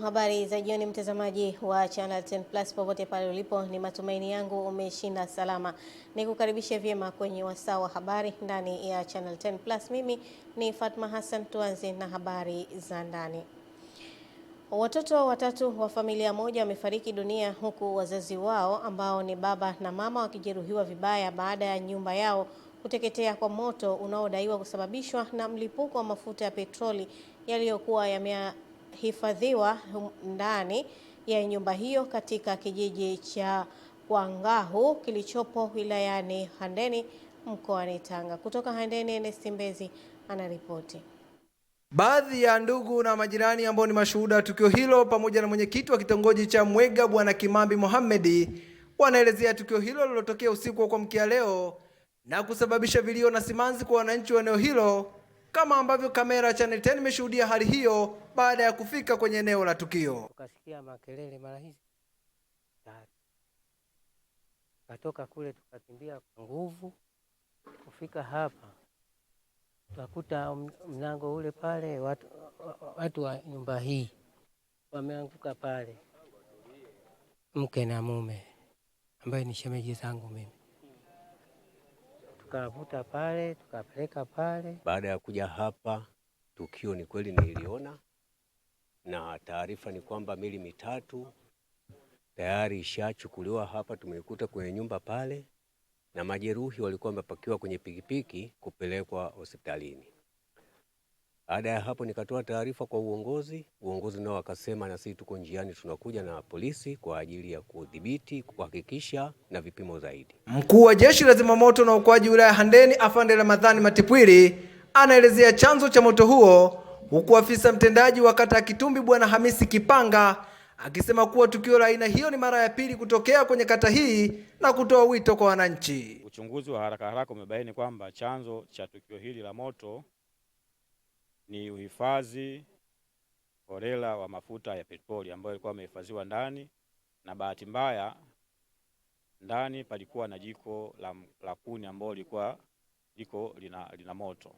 Habari za jioni mtazamaji wa Channel 10 Plus popote pale ulipo, ni matumaini yangu umeshinda salama. Nikukaribishe vyema kwenye wasaa wa habari ndani ya Channel 10 Plus. Mimi ni Fatma Hassan, tuanze na habari za ndani. Watoto watatu wa familia moja wamefariki dunia huku wazazi wao ambao ni baba na mama wakijeruhiwa vibaya baada ya nyumba yao kuteketea kwa moto unaodaiwa kusababishwa na mlipuko wa mafuta ya petroli yaliyokuwa yamehifadhiwa ndani ya nyumba hiyo katika kijiji cha Wangahu kilichopo wilayani Handeni mkoani Tanga. Kutoka Handeni, Ernest Mbezi anaripoti. Baadhi ya ndugu na majirani ambao ni mashuhuda wa tukio hilo pamoja na mwenyekiti wa kitongoji cha Mwega Bwana Kimambi Mohamed wanaelezea tukio hilo lililotokea usiku wa kuamkia leo na kusababisha vilio na simanzi kwa wananchi wa eneo hilo, kama ambavyo kamera ya Channel 10 imeshuhudia hali hiyo baada ya kufika kwenye eneo la tukio. Tukasikia makelele mara hizi. Katoka kule tukakimbia kwa nguvu kufika hapa. Tukakuta mlango ule pale watu wa nyumba hii wameanguka pale, mke na mume ambaye ni shemeji zangu mimi. Tukavuta pale tukapeleka pale. Baada ya kuja hapa, tukio ni kweli niliona, na taarifa ni kwamba mili mitatu tayari ishachukuliwa hapa, tumeikuta kwenye nyumba pale, na majeruhi walikuwa wamepakiwa kwenye pikipiki kupelekwa hospitalini. Baada ya hapo nikatoa taarifa kwa uongozi nao wakasema na sisi tuko njiani tunakuja na polisi kwa ajili ya kudhibiti, kuhakikisha na vipimo zaidi. Mkuu wa Jeshi la Zimamoto na Uokoaji wilaya Handeni Afande Ramadhani Matipwili anaelezea chanzo cha moto huo, huku afisa mtendaji wa kata ya Kitumbi Bwana Hamisi Kipanga akisema kuwa tukio la aina hiyo ni mara ya pili kutokea kwenye kata hii na kutoa wito kwa wananchi. Uchunguzi wa haraka umebaini kwamba chanzo cha tukio hili la moto ni uhifadhi holela wa mafuta ya petroli ambayo ilikuwa imehifadhiwa ndani, na bahati mbaya ndani palikuwa na jiko la kuni ambalo lilikuwa lina moto.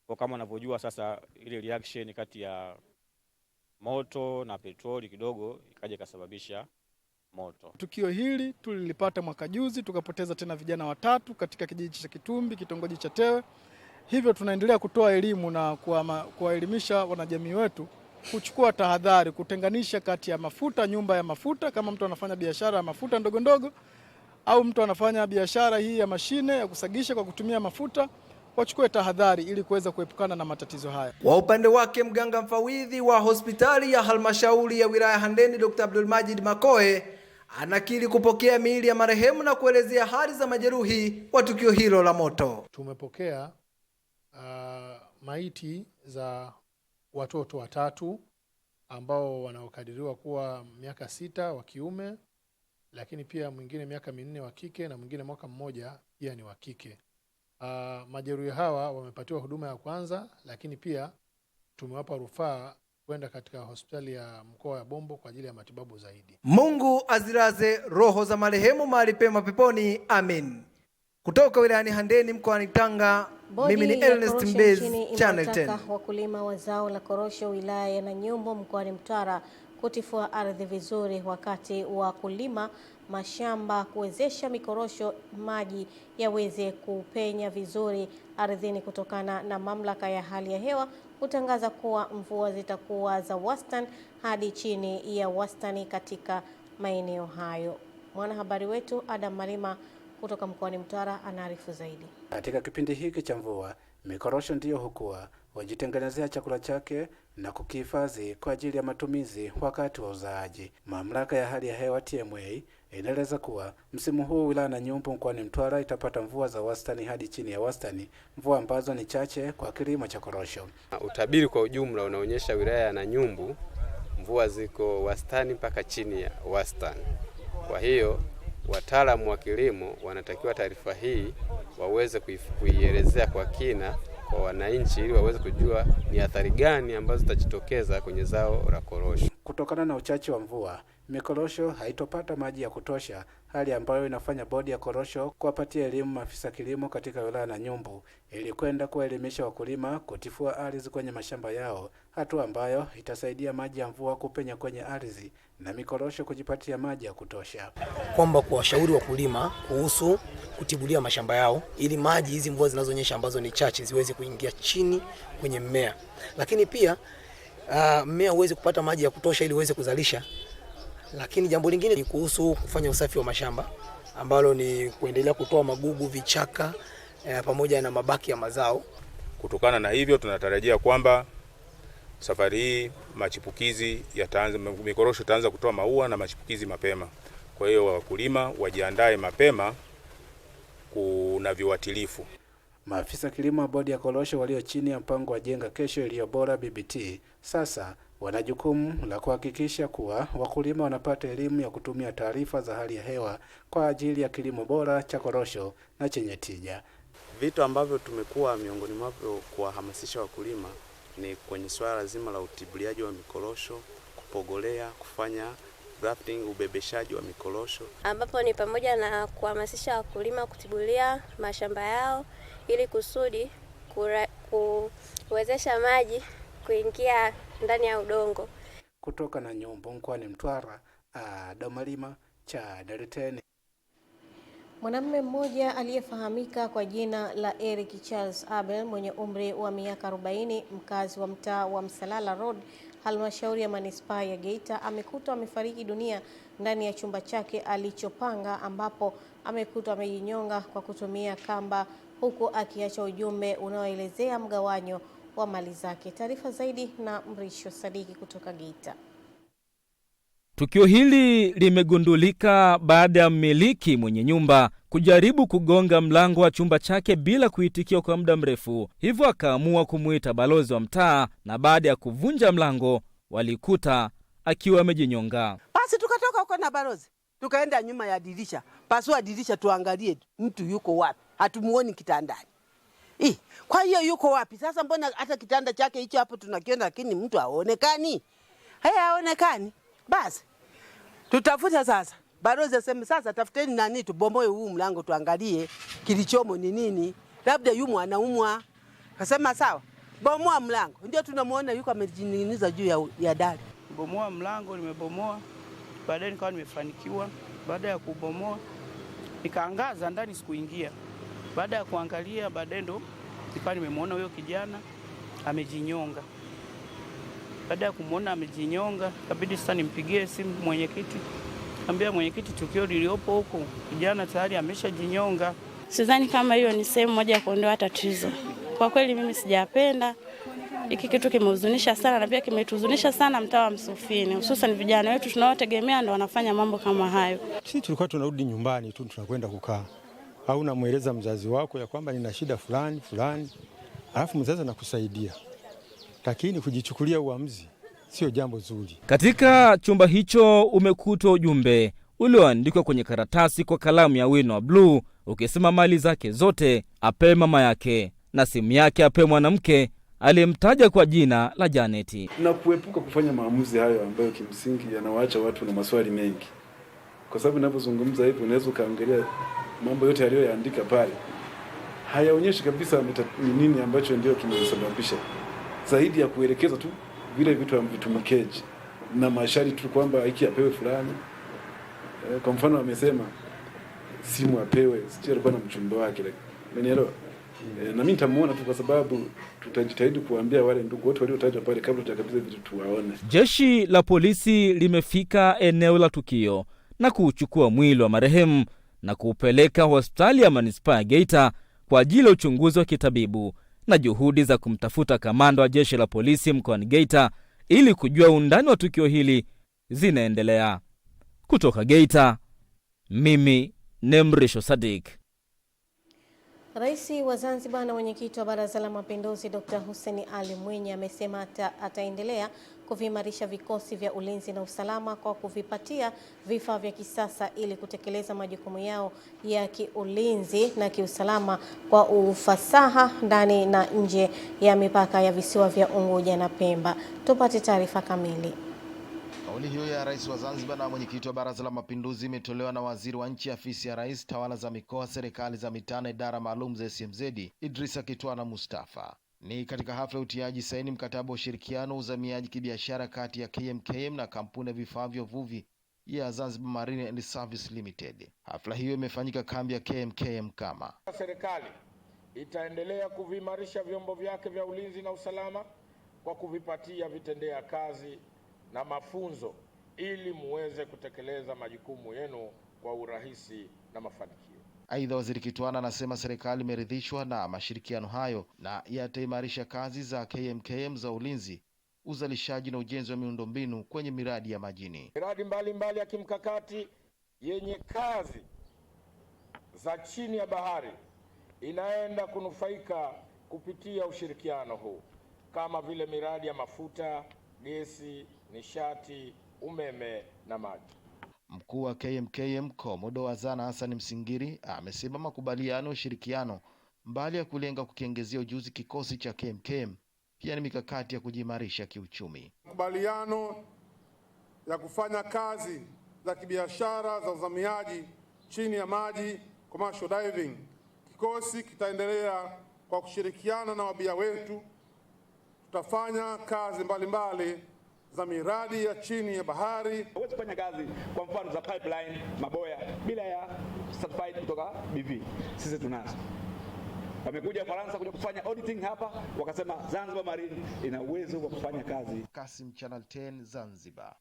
Kwa kama unavyojua sasa, ile reaction kati ya moto na petroli kidogo ikaja ikasababisha moto. Tukio hili tulilipata mwaka juzi, tukapoteza tena vijana watatu katika kijiji cha Kitumbi, kitongoji cha Tewe. Hivyo tunaendelea kutoa elimu na kuwaelimisha wanajamii wetu kuchukua tahadhari, kutenganisha kati ya mafuta, nyumba ya mafuta, kama mtu anafanya biashara ya mafuta ndogo ndogo au mtu anafanya biashara hii ya mashine ya kusagisha kwa kutumia mafuta, wachukue tahadhari ili kuweza kuepukana na matatizo haya. Kwa upande wake, mganga mfawidhi wa hospitali ya halmashauri ya wilaya Handeni Dr. Abdulmajid Makoe anakiri kupokea miili ya marehemu na kuelezea hali za majeruhi wa tukio hilo la moto. Tumepokea maiti za watoto watatu ambao wanaokadiriwa kuwa miaka 6 wa kiume, lakini pia mwingine miaka 4 wa kike na mwingine mwaka mmoja pia ni wa kike. Majeruhi hawa wamepatiwa huduma ya kwanza, lakini pia tumewapa rufaa kwenda katika hospitali ya mkoa wa Bombo kwa ajili ya matibabu zaidi. Mungu aziraze roho za marehemu mahali pema peponi, amin. Kutoka wilayani Handeni mkoani Tanga, mimi ni Ernest Mbezi, Channel 10. Wakulima wa zao la korosho wilaya ya Nanyumbu mkoani Mtwara kutifua ardhi vizuri wakati wa kulima mashamba kuwezesha mikorosho maji yaweze kupenya vizuri ardhini kutokana na mamlaka ya hali ya hewa kutangaza kuwa mvua zitakuwa za wastani hadi chini ya wastani katika maeneo hayo. Mwanahabari wetu Adam Malima kutoka mkoani Mtwara anaarifu zaidi. Katika kipindi hiki cha mvua, mikorosho ndiyo hukua, wajitengenezea chakula chake na kukihifadhi kwa ajili ya matumizi wakati wa uzaaji. Mamlaka ya hali ya hewa TMA inaeleza kuwa msimu huu wilaya Nanyumbu mkoani Mtwara itapata mvua za wastani hadi chini ya wastani, mvua ambazo ni chache kwa kilimo cha korosho. Utabiri kwa ujumla unaonyesha wilaya ya Nanyumbu mvua ziko wastani mpaka chini ya wastani. Kwa hiyo wataalamu wa kilimo wanatakiwa taarifa hii waweze kuielezea kwa kina kwa wananchi ili waweze kujua ni athari gani ambazo zitajitokeza kwenye zao la korosho. Kutokana na uchache wa mvua, mikorosho haitopata maji ya kutosha, hali ambayo inafanya bodi ya korosho kuwapatia elimu maafisa kilimo katika wilaya Nanyumbu ili kwenda kuwaelimisha wakulima kutifua ardhi kwenye mashamba yao, hatua ambayo itasaidia maji ya mvua kupenya kwenye ardhi na mikorosho kujipatia maji ya kutosha. Kwamba kuwashauri wakulima kuhusu kutibulia mashamba yao ili maji hizi mvua zinazonyesha ambazo ni chache ziweze kuingia chini kwenye mmea. Lakini pia mmea uweze kupata maji ya kutosha ili uweze kuzalisha. Lakini jambo lingine ni kuhusu kufanya usafi wa mashamba ambalo ni kuendelea kutoa magugu, vichaka pamoja na mabaki ya mazao. Kutokana na hivyo tunatarajia kwamba safari hii machipukizi yataanza, mikorosho itaanza kutoa maua na machipukizi mapema. Kwa hiyo wakulima wajiandae mapema kuna viuatilifu. Maafisa kilimo wa bodi ya korosho walio chini ya mpango wa Jenga Kesho Iliyo Bora BBT sasa wana jukumu la kuhakikisha kuwa wakulima wanapata elimu ya kutumia taarifa za hali ya hewa kwa ajili ya kilimo bora cha korosho na chenye tija. Vitu ambavyo tumekuwa miongoni mwavyo kuwahamasisha wakulima ni kwenye swala zima la utibuliaji wa mikorosho, kupogolea, kufanya grafting, ubebeshaji wa mikorosho, ambapo ni pamoja na kuhamasisha wakulima kutibulia mashamba yao ili kusudi kuwezesha maji kuingia ndani ya udongo. Kutoka Nanyumbu mkoani Mtwara, Domalima cha Dareteni. Mwanamume mmoja aliyefahamika kwa jina la Eric Charles Abel mwenye umri wa miaka 40, mkazi wa mtaa wa Msalala Road, halmashauri ya manispaa ya Geita, amekutwa amefariki dunia ndani ya chumba chake alichopanga, ambapo amekutwa amejinyonga kwa kutumia kamba, huku akiacha ujumbe unaoelezea mgawanyo wa mali zake. Taarifa zaidi na Mrisho Sadiki kutoka Geita. Tukio hili limegundulika baada ya mmiliki mwenye nyumba kujaribu kugonga mlango wa chumba chake bila kuitikia kwa muda mrefu. Hivyo akaamua kumuita balozi wa mtaa, na baada ya kuvunja mlango walikuta akiwa amejinyonga. Basi tukatoka huko na balozi, tukaenda nyuma ya dirisha, pasua dirisha tuangalie mtu yuko wapi. Hatumuoni kitandani. Kwa hiyo yuko wapi? Sasa mbona hata kitanda chake hicho hapo tunakiona lakini mtu haonekani? Haonekani. Basi tutafuta sasa. Balozi aseme sasa tafuteni nani tubomoe huu mlango tuangalie kilichomo ni nini. Labda yumo anaumwa. Akasema sawa. Bomoa mlango. Ndio tunamuona yuko amejining'iniza juu ya dari. Bomoa mlango, nimebomoa. Baadaye nikawa nimefanikiwa. Baada ya kubomoa nikaangaza ndani, sikuingia. Baada ya kuangalia baadaye ndo nikawa nimemwona huyo kijana amejinyonga. Baada ya kumuona amejinyonga, kabidi sasa nimpigie simu mwenyekiti. Ambia mwenyekiti, tukio liliopo huko kijana tayari ameshajinyonga. Sidhani kama hiyo ni sehemu moja ya kuondoa tatizo. Kwa kweli mimi sijapenda. Hiki kitu kimehuzunisha sana, na pia kimetuhuzunisha sana mtaa wa Msufini. Hususan vijana wetu tunaotegemea ndio wanafanya mambo kama hayo. Sisi tulikuwa tunarudi nyumbani tu, tunakwenda kukaa. Au unamweleza mzazi wako ya kwamba nina shida fulani, alafu mzazi anakusaidia. Lakini kujichukulia uamuzi sio jambo zuri. Katika chumba hicho umekutwa ujumbe ulioandikwa kwenye karatasi kwa kalamu ya wino wa bluu ukisema mali zake zote ape mama yake na simu yake ape mwanamke aliyemtaja kwa jina la Janeti. Na kuepuka kufanya maamuzi hayo ambayo kimsingi yanawaacha watu na maswali mengi. Kwa sababu ninapozungumza hivi unaweza kaangalia mambo yote aliyoyaandika pale hayaonyeshi kabisa ni nini ambacho ndio kimesababisha, zaidi ya kuelekeza tu vile vitu vitumikeje na masharti tu kwamba hiki apewe fulani. Kwa mfano amesema simu apewe, sio alikuwa na mchumba wake, umenielewa? Na mimi nitamuona tu, kwa sababu tutajitahidi kuambia wale ndugu wote waliotajwa pale kabla tutakabidhi vitu tuwaone. Jeshi la polisi limefika eneo la tukio na kuchukua mwili wa marehemu na kuupeleka hospitali ya manispaa ya Geita kwa ajili ya uchunguzi wa kitabibu, na juhudi za kumtafuta kamanda wa jeshi la polisi mkoani Geita ili kujua undani wa tukio hili zinaendelea. Kutoka Geita, mimi ni Mrisho Sadik. Rais wa Zanzibar na mwenyekiti wa Baraza la Mapinduzi Dr. Hussein Ali Mwinyi amesema ataendelea kuvimarisha vikosi vya ulinzi na usalama kwa kuvipatia vifaa vya kisasa ili kutekeleza majukumu yao ya kiulinzi na kiusalama kwa ufasaha ndani na nje ya mipaka ya visiwa vya Unguja na Pemba. Tupate taarifa kamili. Kauli hiyo ya Rais wa Zanzibar na mwenyekiti wa Baraza la Mapinduzi imetolewa na Waziri wa Nchi Ofisi ya Rais, Tawala za Mikoa, Serikali za Mitaa na Idara Maalum za SMZ, Idrisa Kitwana Mustafa. Ni katika hafla ya utiaji saini mkataba wa ushirikiano uzamiaji kibiashara kati ya KMKM na kampuni ya vifaa vya uvuvi ya Zanzibar Marine and Service Limited. Hafla hiyo imefanyika kambi ya KMKM kama. Serikali itaendelea kuvimarisha vyombo vyake vya ulinzi na usalama kwa kuvipatia vitendea kazi na mafunzo ili muweze kutekeleza majukumu yenu kwa urahisi na mafanikio. Aidha, Waziri Kitwana anasema serikali imeridhishwa na mashirikiano hayo na yataimarisha kazi za KMKM za ulinzi, uzalishaji na ujenzi wa miundombinu kwenye miradi ya majini. Miradi mbalimbali ya kimkakati yenye kazi za chini ya bahari inaenda kunufaika kupitia ushirikiano huu, kama vile miradi ya mafuta, gesi, nishati, umeme na maji. Mkuu wa KMKM Komodo Azana Hassan Msingiri amesema makubaliano ya ushirikiano mbali ya kulenga kukiongezea ujuzi kikosi cha KMKM, pia ni mikakati ya kujimarisha kiuchumi. Makubaliano ya kufanya kazi za kibiashara za uzamiaji chini ya maji, commercial diving. Kikosi kitaendelea kwa kushirikiana na wabia wetu. Tutafanya kazi mbalimbali za miradi ya chini ya bahari. Huwezi kufanya kazi kwa mfano za pipeline, maboya bila ya certified kutoka BV. Sisi tunazo. Wamekuja Faransa kuja kufanya auditing hapa, wakasema Zanzibar Marine ina uwezo wa kufanya kazi. Kasim, Channel 10, Zanzibar.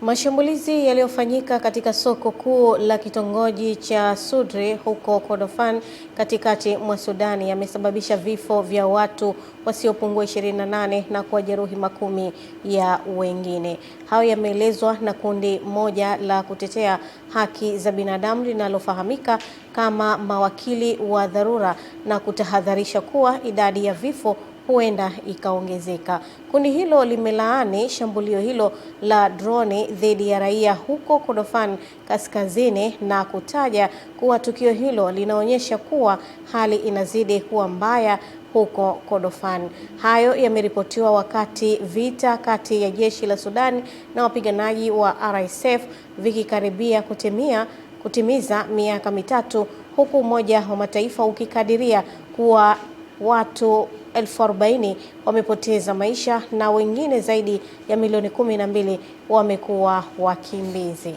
Mashambulizi yaliyofanyika katika soko kuu la kitongoji cha Sudre huko Kordofan katikati mwa Sudani yamesababisha vifo vya watu wasiopungua 28 na kujeruhi makumi ya wengine. Hayo yameelezwa na kundi moja la kutetea haki za binadamu linalofahamika kama mawakili wa dharura na kutahadharisha kuwa idadi ya vifo huenda ikaongezeka. Kundi hilo limelaani shambulio hilo la droni dhidi ya raia huko Kordofan kaskazini na kutaja kuwa tukio hilo linaonyesha kuwa hali inazidi kuwa mbaya huko Kordofan. Hayo yameripotiwa wakati vita kati ya jeshi la Sudan na wapiganaji wa RSF vikikaribia kutimiza miaka mitatu, huku Umoja wa Mataifa ukikadiria kuwa watu 40,000 wamepoteza maisha na wengine zaidi ya milioni 12 wamekuwa wakimbizi.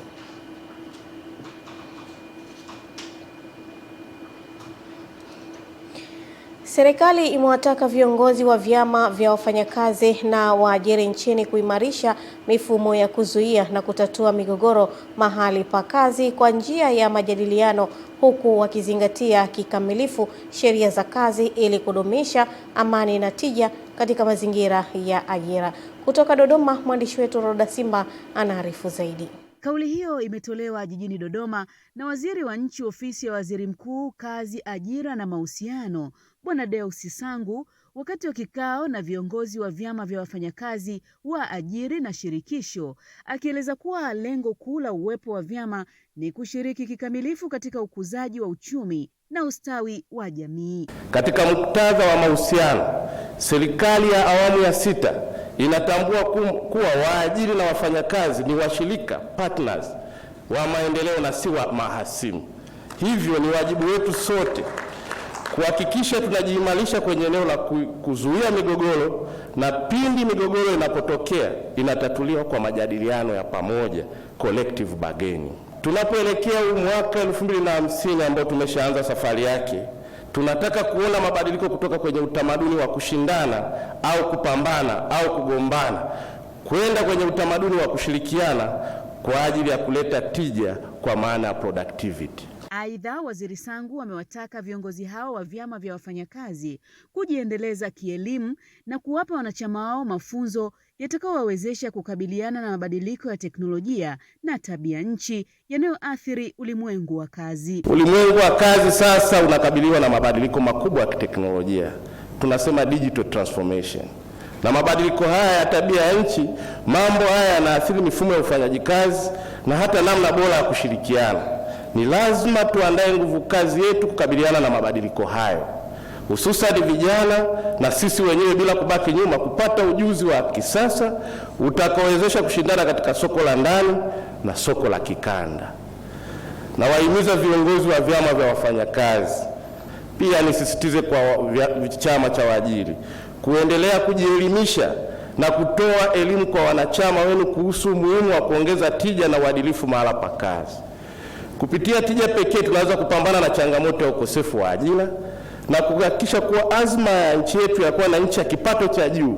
Serikali imewataka viongozi wa vyama vya wafanyakazi na waajiri nchini kuimarisha mifumo ya kuzuia na kutatua migogoro mahali pa kazi kwa njia ya majadiliano, huku wakizingatia kikamilifu sheria za kazi ili kudumisha amani na tija katika mazingira ya ajira. Kutoka Dodoma, mwandishi wetu Roda Simba anaarifu zaidi. Kauli hiyo imetolewa jijini Dodoma na Waziri wa Nchi Ofisi ya Waziri Mkuu, Kazi, Ajira na Mahusiano, Bwana Deusi Sangu, wakati wa kikao na viongozi wa vyama vya wafanyakazi, waajiri na shirikisho, akieleza kuwa lengo kuu la uwepo wa vyama ni kushiriki kikamilifu katika ukuzaji wa uchumi na ustawi wa jamii. Katika muktadha wa mahusiano, serikali ya awamu ya 6 inatambua kuwa waajiri na wafanyakazi ni washirika, partners wa maendeleo na si wa mahasimu. Hivyo ni wajibu wetu sote kuhakikisha tunajiimarisha kwenye eneo la kuzuia migogoro, na pindi migogoro inapotokea inatatuliwa kwa majadiliano ya pamoja, collective bargaining. Tunapoelekea mwaka 2050 ambao tumeshaanza safari yake, tunataka kuona mabadiliko kutoka kwenye utamaduni wa kushindana au kupambana au kugombana kwenda kwenye utamaduni wa kushirikiana kwa ajili ya kuleta tija kwa maana ya productivity. Aidha, Waziri Sangu amewataka viongozi hao wa vyama vya wafanyakazi kujiendeleza kielimu na kuwapa wanachama wao mafunzo yatakayowawezesha kukabiliana na mabadiliko ya teknolojia na tabia nchi yanayoathiri ulimwengu wa kazi. Ulimwengu wa kazi sasa unakabiliwa na mabadiliko makubwa ya teknolojia. Tunasema digital transformation. Na mabadiliko haya ya tabia ya nchi, mambo haya yanaathiri mifumo ya ufanyaji kazi na hata namna bora ya kushirikiana. Ni lazima tuandae nguvu kazi yetu kukabiliana na mabadiliko hayo. hususan vijana na sisi wenyewe bila kubaki nyuma, kupata ujuzi wa kisasa utakaowezesha kushindana katika soko la ndani na soko la kikanda. Na wahimiza viongozi wa vyama vya wafanyakazi, pia nisisitize kwa chama cha waajiri, kuendelea kujielimisha na kutoa elimu kwa wanachama wenu kuhusu umuhimu wa kuongeza tija na uadilifu mahala pa kazi. Kupitia tija pekee tunaweza kupambana na changamoto ya ukosefu wa ajira na kuhakikisha kuwa azma ya nchi yetu ya kuwa na nchi ya kipato cha juu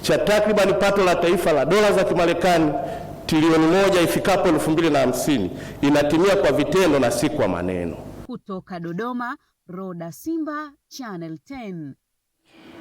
cha takriban pato la taifa la dola za Kimarekani trilioni 1 ifikapo 2050 inatimia kwa vitendo na si kwa maneno. Kutoka Dodoma, Roda Simba, Channel 10.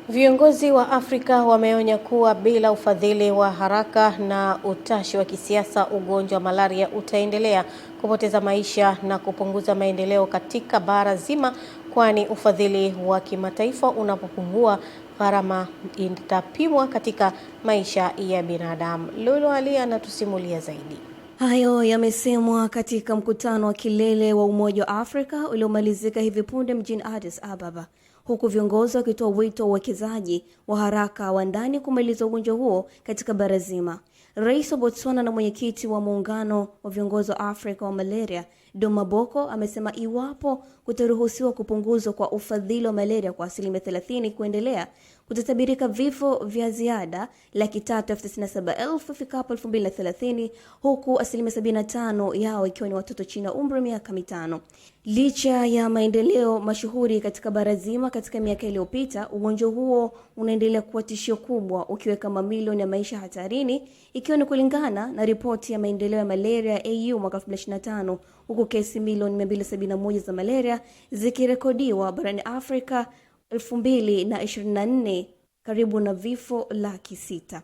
Viongozi wa Afrika wameonya kuwa bila ufadhili wa haraka na utashi wa kisiasa, ugonjwa wa malaria utaendelea kupoteza maisha na kupunguza maendeleo katika bara zima, kwani ufadhili wa kimataifa unapopungua, gharama itapimwa katika maisha ya binadamu. Lulu Ali anatusimulia zaidi. Hayo yamesemwa katika mkutano wa kilele wa Umoja wa Afrika uliomalizika hivi punde mjini Addis Ababa, huku viongozi wakitoa wito wa uwekezaji wa haraka wa ndani kumaliza ugonjwa huo katika bara zima. Rais wa Botswana na mwenyekiti wa muungano wa viongozi wa Afrika wa malaria, Doma Boko, amesema iwapo kutaruhusiwa kupunguzwa kwa ufadhili wa malaria kwa 30% kuendelea, kutatabirika vifo vya ziada 397,000 ifikapo 2030, huku 75% yao ikiwa ni watoto chini ya umri wa miaka 5. Licha ya maendeleo mashuhuri katika bara zima katika miaka iliyopita, ugonjwa huo unaendelea kuwa tishio kubwa, ukiweka mamilioni ya maisha hatarini, ikiwa ni kulingana na ripoti ya maendeleo ya malaria ya AU mwaka 2025, huku kesi milioni 271 za malaria zikirekodiwa barani Afrika 2024, karibu na vifo 600,000.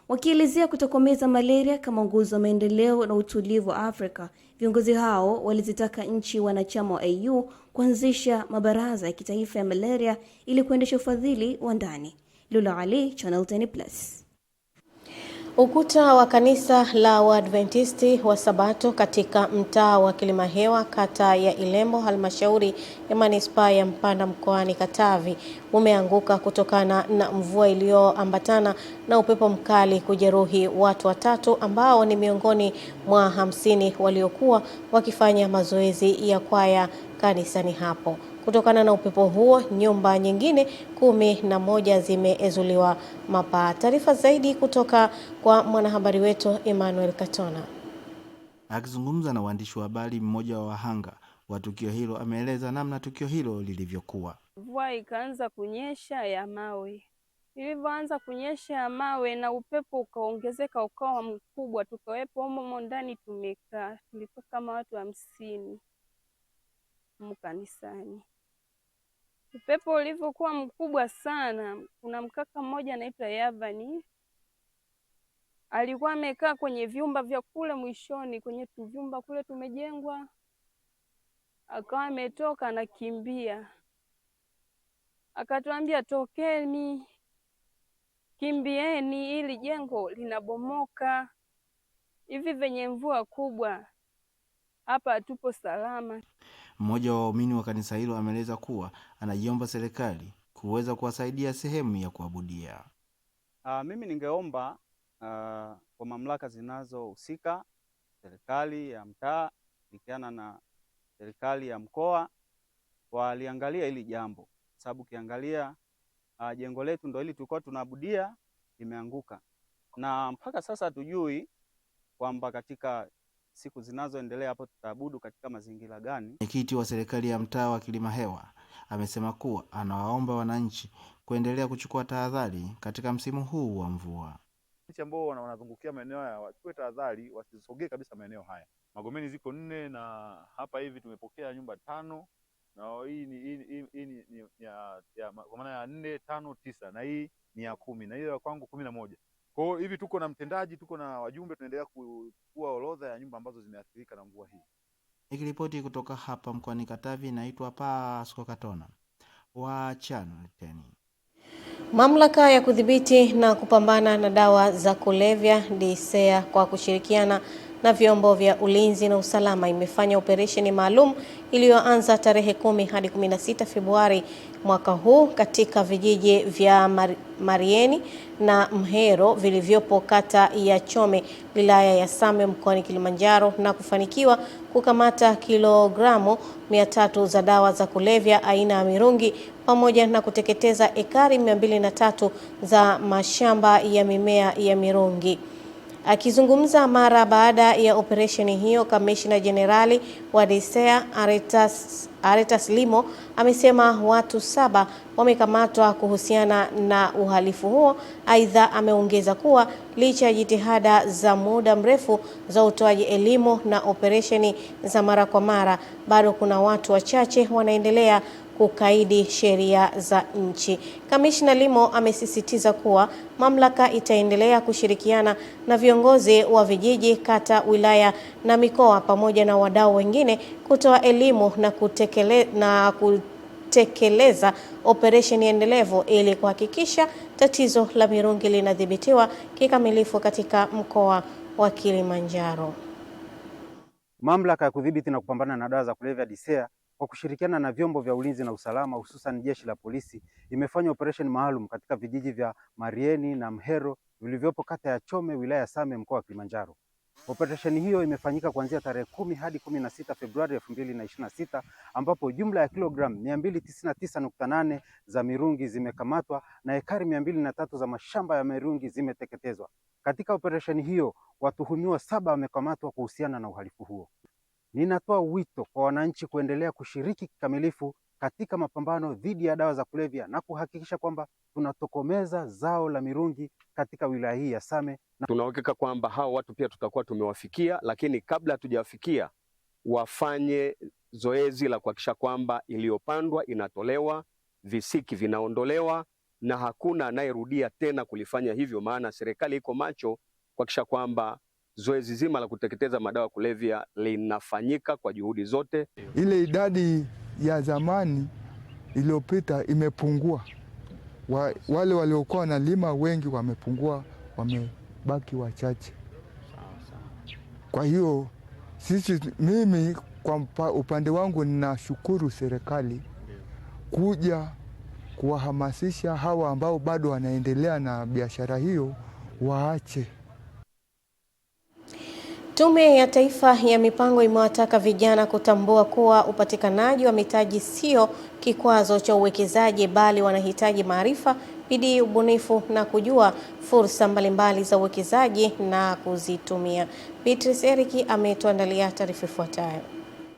Wakielezea kutokomeza malaria kama nguzo ya maendeleo na utulivu wa Afrika, viongozi hao walizitaka nchi wanachama wa AU kuanzisha mabaraza ya kitaifa ya malaria ili kuendesha ufadhili wa ndani. Lula Ali, Channel 10+. Ukuta wa kanisa la Waadventisti wa Sabato katika mtaa wa Kilimahewa, kata ya Ilembo, halmashauri ya manispaa ya Mpanda mkoani Katavi, umeanguka kutokana na mvua iliyoambatana na upepo mkali kujeruhi watu 3 ambao ni miongoni mwa 50 waliokuwa wakifanya mazoezi ya kwaya kanisani hapo. Kutokana na upepo huo, nyumba nyingine 11 zimeezuliwa mapaa. Taarifa zaidi kutoka kwa mwanahabari wetu Emmanuel Katona. Akizungumza na waandishi wa habari, mmoja wa wahanga wa tukio hilo ameeleza namna tukio hilo lilivyokuwa. Mvua ikaanza kunyesha ya mawe. Ilivyoanza kunyesha ya mawe na upepo ukaongezeka ukawa mkubwa, tukawepo humo ndani tumekaa. Tulikuwa kama watu 50 kanisani. Upepo ulivyokuwa mkubwa sana, kuna mkaka mmoja anaitwa Yavani, alikuwa amekaa kwenye vyumba vya kule mwishoni, kwenye vyumba kule tumejengwa, akawa ametoka anakimbia, akatuambia tokeni, kimbieni, ili jengo linabomoka, hivi venye mvua kubwa, hapa hatupo salama. Mmoja wa waumini wa kanisa hilo ameeleza kuwa anajiomba serikali kuweza kuwasaidia sehemu ya kuabudia. Mimi ningeomba kwa mamlaka zinazohusika, serikali ya mtaa ikiana na serikali ya mkoa, waliangalia hili jambo, sababu kiangalia jengo letu ndio hili tulikuwa tunaabudia limeanguka, na mpaka sasa hatujui kwamba katika siku zinazoendelea hapo tutaabudu katika mazingira gani. Mwenyekiti wa serikali ya mtaa wa Kilimahewa amesema kuwa anawaomba wananchi kuendelea kuchukua tahadhari katika msimu huu wa mvua. Wananchi ambao wanazungukia maeneo haya wachukue tahadhari, wasisogee kabisa maeneo haya. Magomeni ziko 4 na hapa hivi tumepokea nyumba 5, na hii ni kwa maana ya 4, 5, 9 na hii ni ya 10 na hiyo ya kwangu 11. Kwa hiyo hivi tuko na mtendaji, tuko na wajumbe, tunaendelea kuchukua orodha ya nyumba ambazo zimeathirika na mvua hii. Nikiripoti kutoka hapa mkoani Katavi, naitwa Pasco Katona wa Channel 10. Mamlaka ya kudhibiti na kupambana na dawa za kulevya DCEA kwa kushirikiana na vyombo vya ulinzi na usalama imefanya operesheni maalum iliyoanza tarehe 10 hadi 16 Februari mwaka huu katika vijiji vya Marieni na Mhero vilivyopo kata ya Chome, wilaya ya Same, mkoani Kilimanjaro, na kufanikiwa kukamata kilogramu 300 za dawa za kulevya aina ya mirungi pamoja na kuteketeza ekari 203 za mashamba ya mimea ya mirungi. Akizungumza mara baada ya operesheni hiyo, Kamishna Jenerali wa DCEA Aretas Limo amesema watu 7 wamekamatwa kuhusiana na uhalifu huo. Aidha, ameongeza kuwa licha ya jitihada za muda mrefu za utoaji elimu na operesheni za mara kwa mara, bado kuna watu wachache wanaendelea kukaidi sheria za nchi. Kamishna Limo amesisitiza kuwa mamlaka itaendelea kushirikiana na viongozi wa vijiji, kata, wilaya na mikoa pamoja na wadau wengine kutoa elimu na kutekeleza operesheni endelevu ili kuhakikisha tatizo la mirungi linadhibitiwa kikamilifu katika mkoa wa Kilimanjaro. Mamlaka ya kudhibiti na kupambana na dawa za kulevya DCEA kwa kushirikiana na vyombo vya ulinzi na usalama hususan jeshi la polisi imefanya operesheni maalum katika vijiji vya Marieni na Mhero vilivyopo kata ya Chome, wilaya ya Same, mkoa wa Kilimanjaro. Operesheni hiyo imefanyika kuanzia tarehe 10 hadi 16 Februari 2026 ambapo jumla ya kilogramu 299.8 za mirungi zimekamatwa na ekari 203 za mashamba ya mirungi zimeteketezwa. Katika operesheni hiyo watuhumiwa 7 wamekamatwa kuhusiana na uhalifu huo. Ninatoa wito kwa wananchi kuendelea kushiriki kikamilifu katika mapambano dhidi ya dawa za kulevya na kuhakikisha kwamba tunatokomeza zao la mirungi katika wilaya hii ya Same. Tunahakika kwamba hao watu pia tutakuwa tumewafikia, lakini kabla hatujawafikia wafanye zoezi la kuhakikisha kwamba iliyopandwa inatolewa, visiki vinaondolewa na hakuna anayerudia tena kulifanya hivyo, maana serikali iko macho kuhakikisha kwamba zoezi zima la kuteketeza madawa kulevya linafanyika kwa juhudi zote. Ile idadi ya zamani iliyopita imepungua. Wale waliokuwa wanalima wengi wamepungua, wamebaki wachache. Kwa hiyo mimi kwa upande wangu ninashukuru serikali kuja kuwahamasisha hawa ambao bado wanaendelea na biashara hiyo waache. Tume ya Taifa ya Mipango imewataka vijana kutambua kuwa upatikanaji wa mitaji sio kikwazo cha uwekezaji, bali wanahitaji maarifa, bidii, ubunifu na kujua fursa mbalimbali za uwekezaji na kuzitumia. Beatrice Eriki ametuandalia taarifa ifuatayo.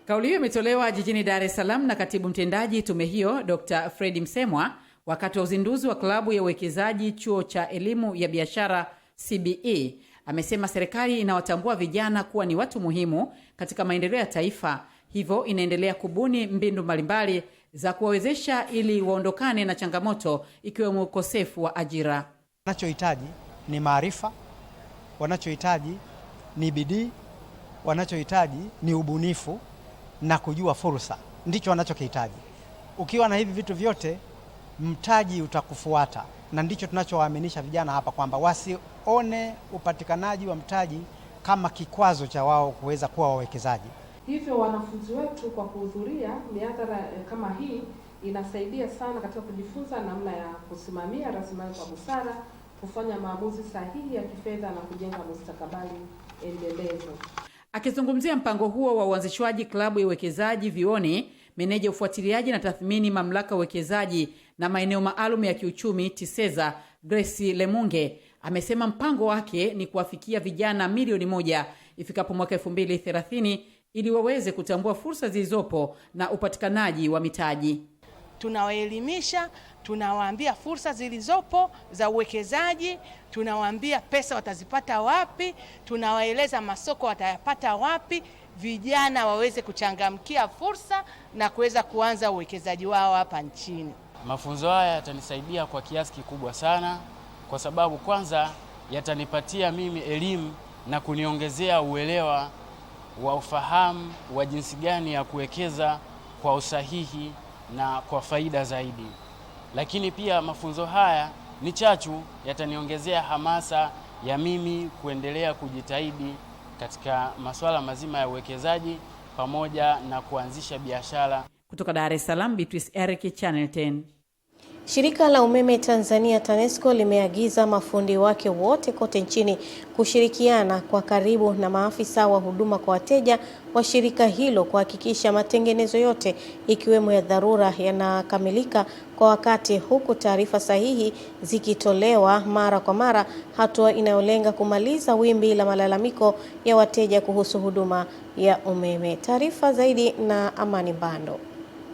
Kauli hiyo imetolewa jijini Dar es Salaam na katibu mtendaji tume hiyo Dr. Fred Msemwa wakati wa uzinduzi wa klabu ya uwekezaji chuo cha elimu ya biashara CBE. Amesema serikali inawatambua vijana kuwa ni watu muhimu katika maendeleo ya taifa, hivyo inaendelea kubuni mbinu mbalimbali za kuwawezesha ili waondokane na changamoto ikiwemo ukosefu wa ajira. Wanachohitaji ni maarifa, wanachohitaji ni bidii, wanachohitaji ni ubunifu na kujua fursa. Ndicho wanachokihitaji. Ukiwa na hivi vitu vyote, mtaji utakufuata, na ndicho tunachowaaminisha vijana hapa kwamba wasione upatikanaji wa mtaji kama kikwazo cha wao kuweza kuwa wawekezaji. Hivyo wanafunzi wetu kwa kuhudhuria mihadhara kama hii inasaidia sana katika kujifunza namna ya kusimamia rasilimali kwa busara, kufanya maamuzi sahihi ya kifedha na kujenga mustakabali endelevu. Akizungumzia mpango huo wa uanzishwaji klabu ya uwekezaji vioni, meneja ufuatiliaji na tathmini mamlaka uwekezaji na maeneo maalum ya kiuchumi TISEZA Grace Lemunge amesema mpango wake ni kuwafikia vijana milioni 1 ifikapo mwaka 2030 ili waweze kutambua fursa zilizopo na upatikanaji wa mitaji. Tunawaelimisha, tunawaambia fursa zilizopo za uwekezaji, tunawaambia pesa watazipata wapi, tunawaeleza masoko watayapata wapi, vijana waweze kuchangamkia fursa na kuweza kuanza uwekezaji wao hapa nchini. Mafunzo haya yatanisaidia kwa kiasi kikubwa sana, kwa sababu kwanza yatanipatia mimi elimu na kuniongezea uelewa wa ufahamu wa jinsi gani ya kuwekeza kwa usahihi na kwa faida zaidi. Lakini pia mafunzo haya ni chachu, yataniongezea hamasa ya mimi kuendelea kujitahidi katika masuala mazima ya uwekezaji pamoja na kuanzisha biashara. Kutoka Dar es Salaam, Beatrice Eric, Channel 10. Shirika la umeme Tanzania TANESCO limeagiza mafundi wake wote kote nchini kushirikiana kwa karibu na maafisa wa huduma kwa wateja wa shirika hilo kuhakikisha matengenezo yote ikiwemo ya dharura yanakamilika kwa wakati, huku taarifa sahihi zikitolewa mara kwa mara, hatua inayolenga kumaliza wimbi la malalamiko ya wateja kuhusu huduma ya umeme. Taarifa zaidi na Amani Bando.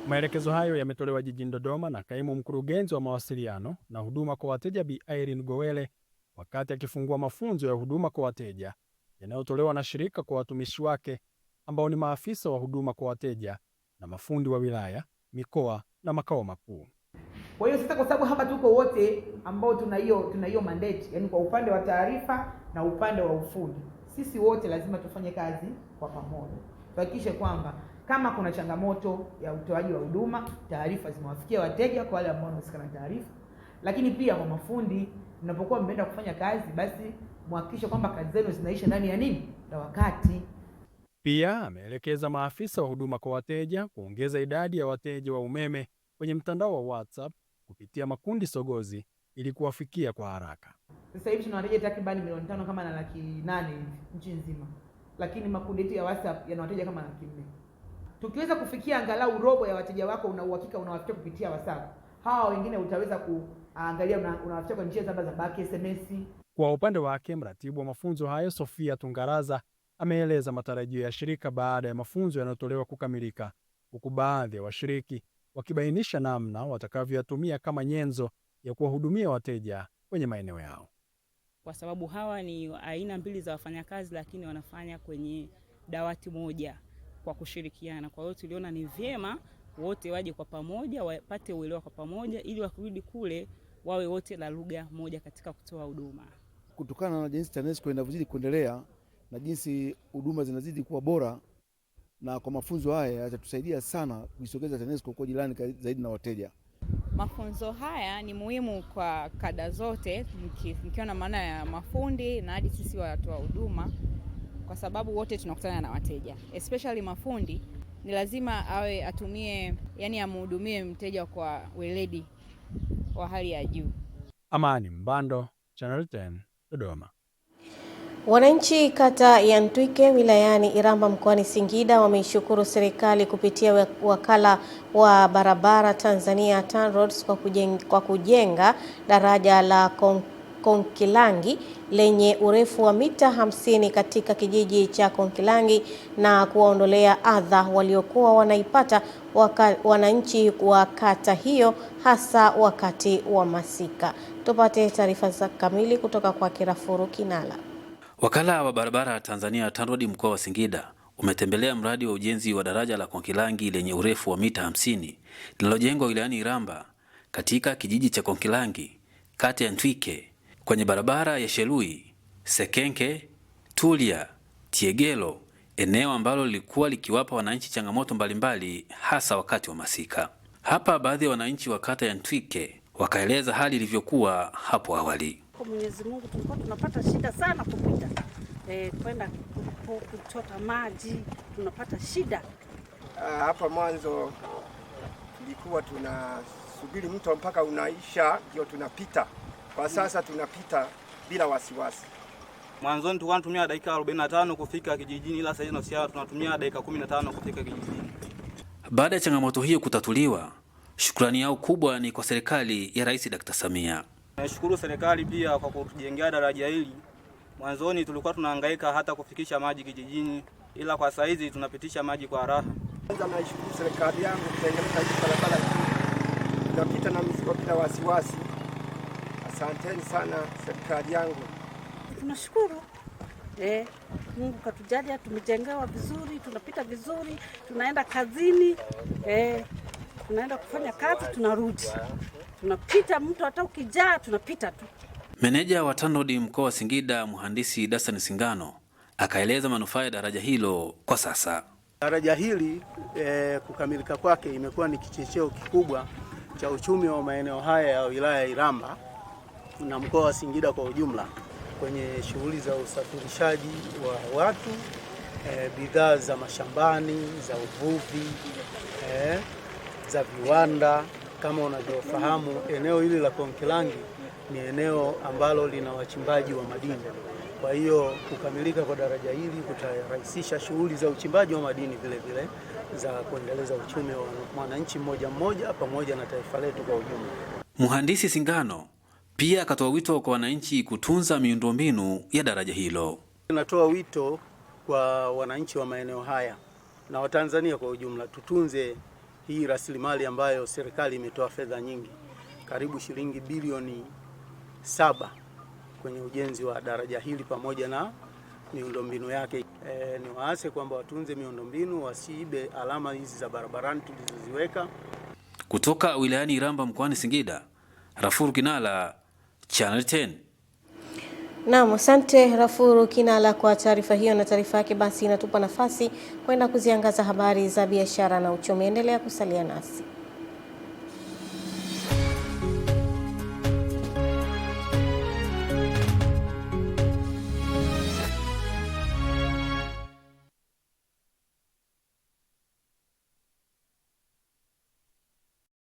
Maelekezo hayo yametolewa jijini Dodoma na kaimu mkurugenzi wa mawasiliano na huduma kwa wateja Bi Irene Gowele wakati akifungua mafunzo ya huduma kwa wateja yanayotolewa na shirika kwa watumishi wake ambao ni maafisa wa huduma kwa wateja na mafundi wa wilaya, mikoa na makao makuu. Kwa hiyo sasa, kwa sababu hapa tuko wote ambao tuna hiyo mandate, yani kwa upande wa taarifa na upande wa ufundi, sisi wote lazima tufanye kazi kwa pamoja. Tuhakikishe kwamba kama kuna changamoto ya utoaji wa huduma, taarifa zimewafikia wateja kwa wale ambao wanahusika na taarifa. Lakini pia kwa mafundi, mnapokuwa mmeenda kufanya kazi, basi muhakikishe kwamba kazi zenu zinaisha ndani ya nini? Na wakati. Pia ameelekeza maafisa wa huduma kwa wateja kuongeza idadi ya wateja wa umeme kwenye mtandao wa WhatsApp kupitia makundi sogozi ili kuwafikia kwa haraka. Sasa hivi tuna wateja takriban milioni 5 kama na 800,000 nchi nzima. Lakini makundi yetu ya WhatsApp yana wateja kama 400,000. Tukiweza kufikia angalau robo ya wateja wako, una uhakika unawafikia kupitia WhatsApp. Hawa wengine utaweza kuangalia unawafikia kwa njia za back SMS. Kwa upande wake, mratibu wa mafunzo hayo Sofia Tungaraza ameeleza matarajio ya shirika baada ya mafunzo yanayotolewa kukamilika, huku baadhi ya washiriki wakibainisha namna watakavyoyatumia kama nyenzo ya kuwahudumia wateja kwenye maeneo yao. Kwa sababu hawa ni aina mbili za wafanyakazi, lakini wanafanya kwenye dawati moja kwa kushirikiana. Kwa hiyo tuliona ni vyema wote waje kwa pamoja, wapate uelewa kwa pamoja, ili wakirudi kule wawe wote la lugha moja katika kutoa huduma. Kutokana na jinsi TANESCO inavyozidi kuendelea na jinsi huduma zinazidi kuwa bora, na kwa mafunzo haya yatatusaidia sana kuisogeza TANESCO kwa jirani zaidi na wateja. Mafunzo haya ni muhimu kwa kada zote, nikiwa na maana ya mafundi na hadi sisi watoa huduma, kwa sababu wote tunakutana na wateja. Especially mafundi ni lazima awe atumie, yani amhudumie mteja kwa weledi wa hali ya juu. Amani Mbando, Channel 10, Dodoma. Wananchi kata ya Ntwike wilayani Iramba mkoani Singida wameishukuru serikali kupitia wakala wa barabara Tanzania TANROADS kwa kujenga daraja la Konkilangi lenye urefu wa mita 50 katika kijiji cha Konkilangi na kuwaondolea adha waliokuwa wanaipata wananchi wa kata hiyo, hasa wakati wa masika. Tupate taarifa za kamili kutoka kwa Kirafuru Kinala. Wakala wa barabara Tanzania TANROADS mkoa wa Singida umetembelea mradi wa ujenzi wa daraja la Konkilangi lenye urefu wa mita 50 lililojengwa wilayani Iramba katika kijiji cha Konkilangi, kata ya Ntwike, kwenye barabara ya Shelui, Sekenke, Tulia, Tiegelo, eneo ambalo lilikuwa likiwapa wananchi changamoto mbalimbali hasa wakati wa masika. Hapa baadhi ya wananchi wa kata ya Ntwike wakaeleza hali ilivyokuwa hapo awali. Kwa Mwenyezi Mungu tulikuwa tunapata shida sana kupita kwenda kuchota maji, tunapata shida. Hapa mwanzo tulikuwa tunasubiri mto mpaka unaisha ndio tunapita. Kwa sasa tunapita bila wasiwasi. Mwanzoni tulikuwa tunatumia dakika 45 kufika kijijini, ila sasa tunatumia dakika 15 kufika kijijini. Baada ya changamoto hiyo kutatuliwa, shukrani yao kubwa ni kwa serikali ya Rais Dr. Samia. Nashukuru serikali pia kwa kutujengea daraja hili. Mwanzoni tulikuwa tunahangaika hata kufikisha maji kijijini, ila kwa saizi tunapitisha maji kwa raha. Kwanza naishukuru serikali yangu kutengeneza hii barabara hii. Tunapita na mizigo bila wasiwasi. Asanteni sana serikali yangu. Tunashukuru. Mungu katujalia, tumejengewa vizuri, tunapita vizuri, tunaenda kazini, tunaenda kufanya kazi, tunarudi. Tunapita mtu hata ukijaa tunapita tu. Meneja wa TANROADS mkoa wa Singida, Mhandisi Dastan Singano, akaeleza manufaa ya daraja hilo kwa sasa. Daraja hili kukamilika kwake imekuwa ni kichocheo kikubwa cha uchumi wa maeneo haya ya wilaya ya Iramba na mkoa wa Singida kwa ujumla. kwenye shughuli za usafirishaji wa watu, bidhaa za mashambani, za uvuvi, za viwanda. Kama unavyofahamu, eneo hili la Konkilangi ni eneo ambalo lina wachimbaji wa madini. Kwa hiyo kukamilika kwa daraja hili kutarahisisha shughuli za uchimbaji wa madini vile vile za kuendeleza uchumi wa mwananchi mmoja mmoja pamoja na taifa letu kwa ujumla. Mhandisi Singano pia akatoa wito kwa wananchi kutunza miundombinu ya daraja hilo. Natoa wito kwa wananchi wa maeneo haya na Watanzania kwa ujumla, tutunze hii rasilimali ambayo serikali imetoa fedha nyingi, karibu shilingi bilioni 7 kwenye ujenzi wa daraja hili pamoja na miundombinu yake. Ni waase kwamba watunze miundombinu, wasiibe alama hizi za barabarani tulizoziweka. Kutoka wilayani Iramba mkoani Singida, Rafuru Kinala, Channel 10. Naam, asante Rafuru Kinala kwa taarifa hiyo, na taarifa yake basi inatupa nafasi kwenda kuziangaza habari za biashara na uchumi. Endelea kusalia nasi.